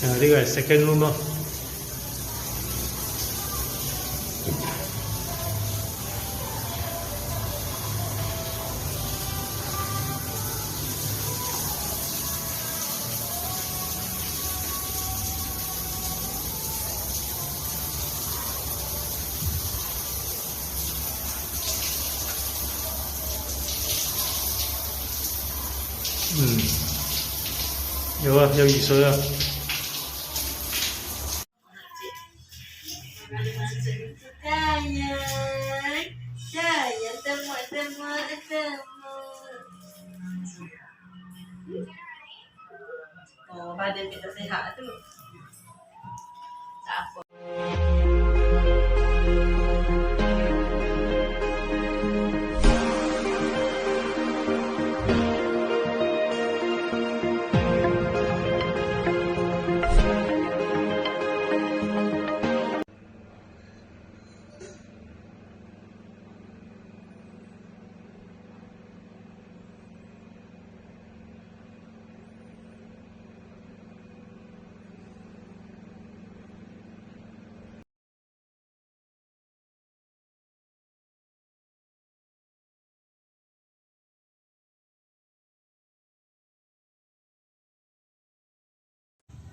Nah, ni guys, second rumah.有啊，有雨水啊。Sayang, sayang teman-teman Oh, badan kita sehat tu. Tak apa.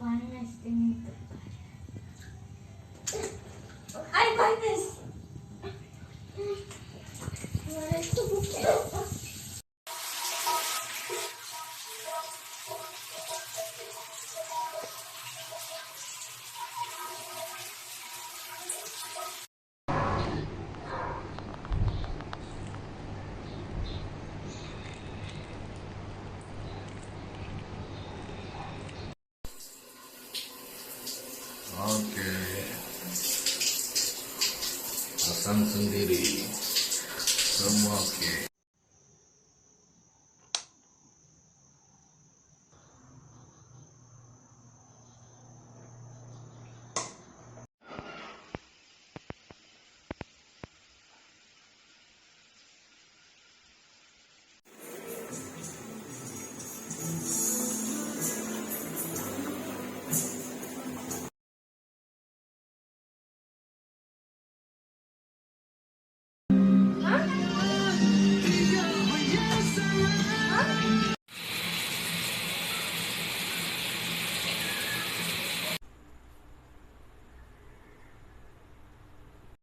Panas ini. Ay, panas. Panas tu bukan. Okey. Pasang sendiri. Semua okey.